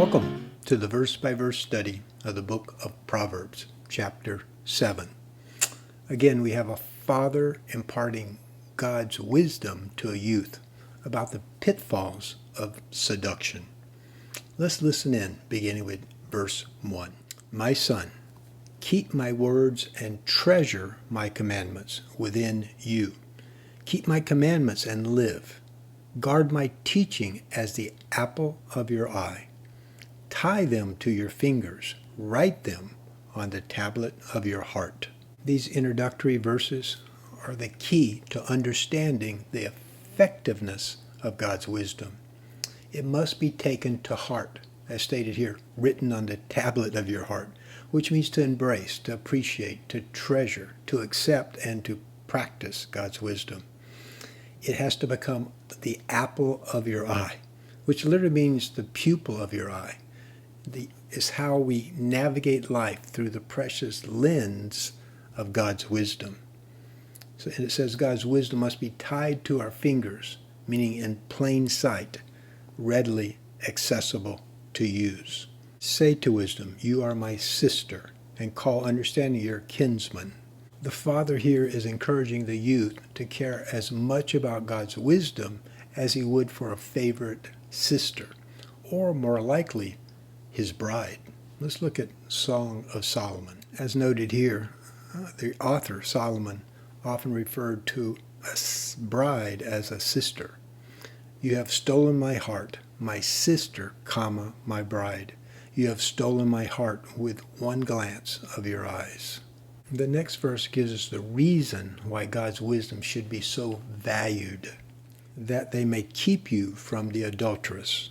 Welcome to the verse-by-verse study of the book of Proverbs, chapter 7. Again, we have a father imparting God's wisdom to a youth about the pitfalls of seduction. Let's listen in, beginning with verse 1. My son, keep my words and treasure my commandments within you. Keep my commandments and live. Guard my teaching as the apple of your eye. Tie them to your fingers. Write them on the tablet of your heart. These introductory verses are the key to understanding the effectiveness of God's wisdom. It must be taken to heart, as stated here, written on the tablet of your heart, which means to embrace, to appreciate, to treasure, to accept, and to practice God's wisdom. It has to become the apple of your eye, which literally means the pupil of your eye. Is how we navigate life through the precious lens of God's wisdom. So, and it says God's wisdom must be tied to our fingers, meaning in plain sight, readily accessible to use. Say to wisdom, you are my sister, and call understanding your kinsman. The father here is encouraging the youth to care as much about God's wisdom as he would for a favorite sister, or more likely, his bride. Let's look at Song of Solomon. As noted here, the author, Solomon, often referred to a bride as a sister. You have stolen my heart, my sister, my bride. You have stolen my heart with one glance of your eyes. The next verse gives us the reason why God's wisdom should be so valued, that they may keep you from the adulteress,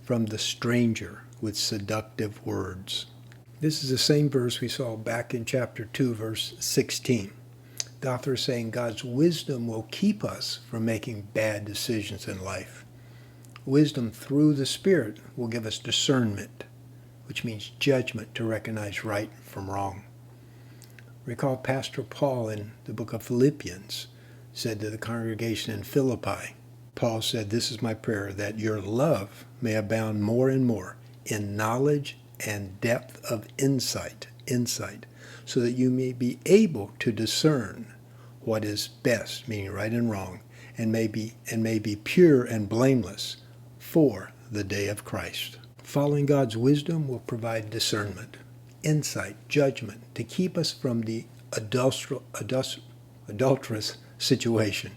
from the stranger with seductive words. This is the same verse we saw back in chapter 2, verse 16. The author is saying God's wisdom will keep us from making bad decisions in life. Wisdom through the Spirit will give us discernment, which means judgment to recognize right from wrong. Recall Pastor Paul in the book of Philippians said to the congregation in Philippi, Paul said, this is my prayer, that your love may abound more and more in knowledge and depth of insight, so that you may be able to discern what is best, meaning right and wrong, and may be pure and blameless for the day of Christ. Following God's wisdom will provide discernment, insight, judgment, to keep us from the adulterous situation.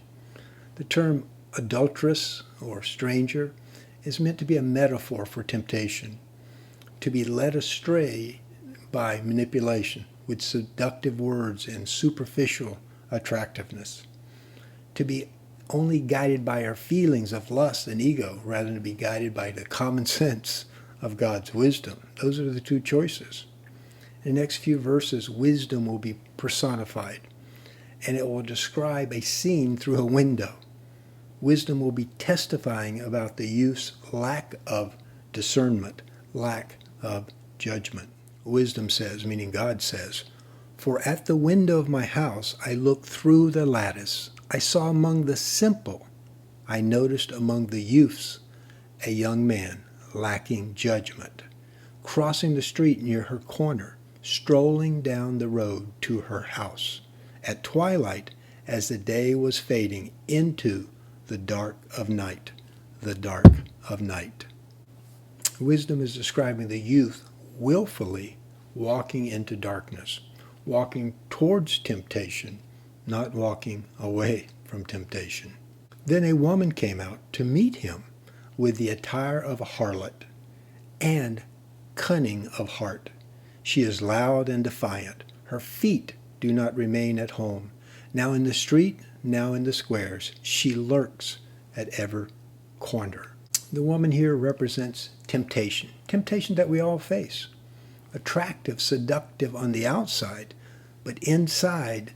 The term adulteress or stranger is meant to be a metaphor for temptation, to be led astray by manipulation with seductive words and superficial attractiveness, to be only guided by our feelings of lust and ego rather than to be guided by the common sense of God's wisdom. Those are the two choices. In the next few verses, wisdom will be personified, and it will describe a scene through a window. Wisdom will be testifying about the youth's lack of discernment, lack of judgment. Wisdom says, meaning God says, for at the window of my house I looked through the lattice. I saw among the simple, I noticed among the youths, a young man lacking judgment, crossing the street near her corner, strolling down the road to her house, at twilight as the day was fading into the dark of night, the dark of night. Wisdom is describing the youth willfully walking into darkness, walking towards temptation, not walking away from temptation. Then a woman came out to meet him with the attire of a harlot and cunning of heart. She is loud and defiant. Her feet do not remain at home. Now in the street, now in the squares, she lurks at every corner. The woman here represents temptation that we all face. Attractive, seductive on the outside, but inside,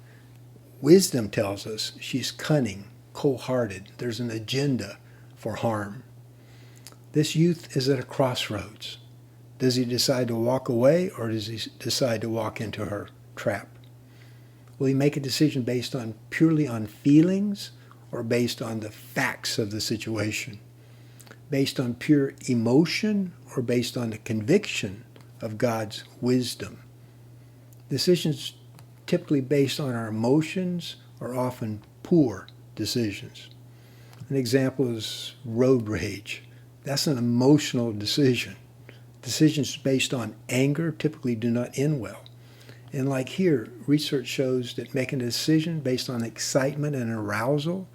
wisdom tells us she's cunning, cold-hearted. There's an agenda for harm. This youth is at a crossroads. Does he decide to walk away, or does he decide to walk into her trap? Will he make a decision based purely on feelings, or based on the facts of the situation? based on pure emotion or based on the conviction of God's wisdom. Decisions typically based on our emotions are often poor decisions. An example is road rage. That's an emotional decision. Decisions based on anger typically do not end well. And like here, research shows that making a decision based on excitement and arousal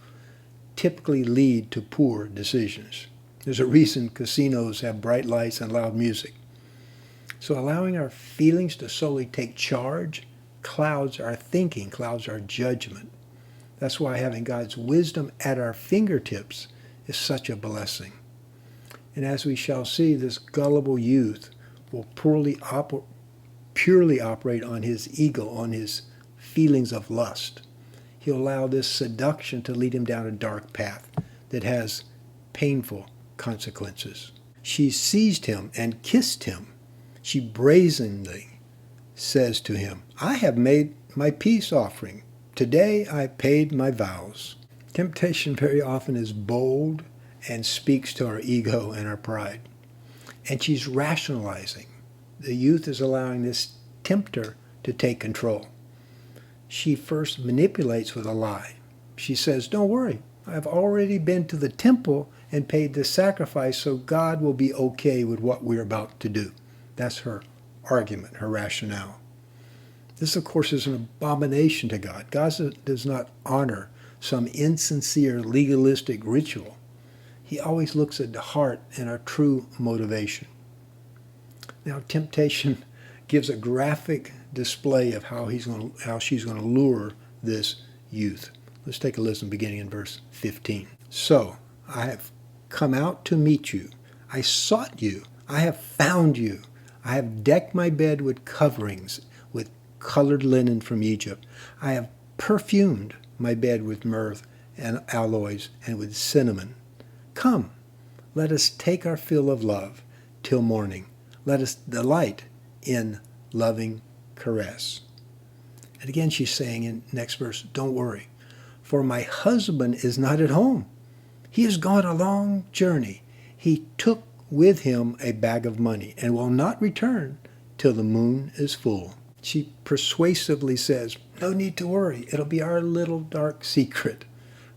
typically lead to poor decisions. There's a reason casinos have bright lights and loud music. So allowing our feelings to solely take charge clouds our thinking, clouds our judgment. That's why having God's wisdom at our fingertips is such a blessing. And as we shall see, this gullible youth will purely operate on his ego, on his feelings of lust. He'll allow this seduction to lead him down a dark path that has painful consequences. She seized him and kissed him. She brazenly says to him, I have made my peace offering. Today I paid my vows. Temptation very often is bold and speaks to our ego and our pride. And she's rationalizing. The youth is allowing this tempter to take control. She first manipulates with a lie. She says, don't worry, I've already been to the temple and paid the sacrifice, so God will be okay with what we're about to do. That's her argument, her rationale. This, of course, is an abomination to God. God does not honor some insincere, legalistic ritual. He always looks at the heart and our true motivation. Now, temptation gives a graphic display of how she's going to lure this youth. Let's take a listen beginning in verse 15. So, I have come out to meet you. I sought you. I have found you. I have decked my bed with coverings, with colored linen from Egypt. I have perfumed my bed with myrrh and aloes and with cinnamon. Come, let us take our fill of love till morning. Let us delight in loving caress. And again she's saying in next verse, don't worry, for my husband is not at home. He has gone a long journey. He took with him a bag of money and will not return till the moon is full. She persuasively says, no need to worry. It'll be our little dark secret.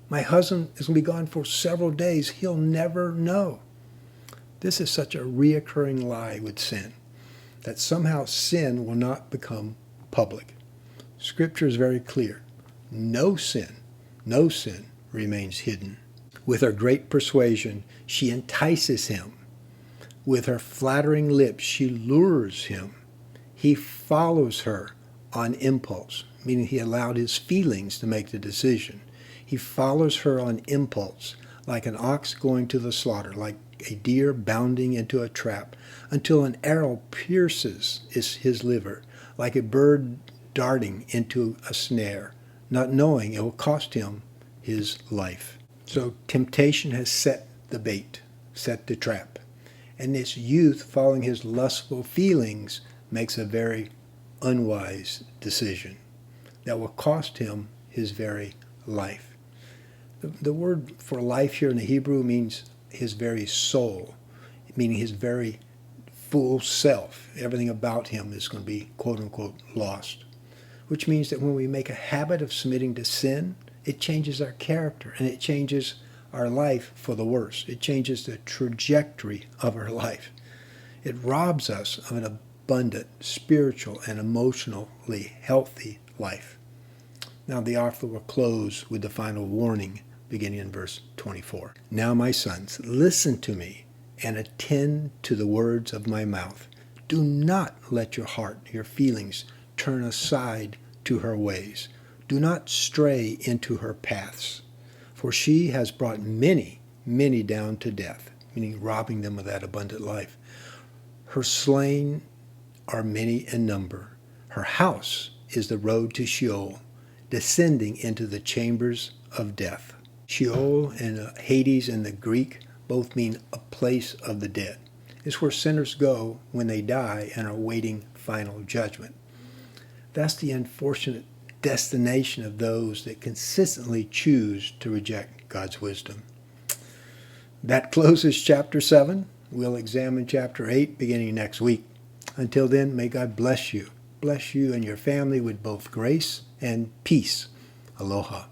My husband is going to be gone for several days. He'll never know. This is such a reoccurring lie with sin, that somehow sin will not become public. Scripture is very clear. No sin remains hidden. With her great persuasion, she entices him. With her flattering lips, she lures him. He follows her on impulse, meaning he allowed his feelings to make the decision. He follows her on impulse, like an ox going to the slaughter, like a deer bounding into a trap, until an arrow pierces his liver, like a bird darting into a snare, not knowing it will cost him his life. So temptation has set the bait, set the trap. And this youth, following his lustful feelings, makes a very unwise decision that will cost him his very life. The word for life here in the Hebrew means his very soul, meaning his very full self. Everything about him is going to be, quote unquote, lost. Which means that when we make a habit of submitting to sin, it changes our character and it changes our life for the worse. It changes the trajectory of our life. It robs us of an abundant, spiritual, and emotionally healthy life. Now the author will close with the final warning beginning in verse 24. Now, my sons, listen to me and attend to the words of my mouth. Do not let your heart, your feelings, turn aside to her ways. Do not stray into her paths. For she has brought many, many down to death, meaning robbing them of that abundant life. Her slain are many in number. Her house is the road to Sheol, descending into the chambers of death. Sheol and Hades in the Greek both mean a place of the dead. It's where sinners go when they die and are awaiting final judgment. That's the unfortunate destination of those that consistently choose to reject God's wisdom. That closes chapter 7. We'll examine chapter 8 beginning next week. Until then, may God bless you and your family with both grace and peace. Aloha.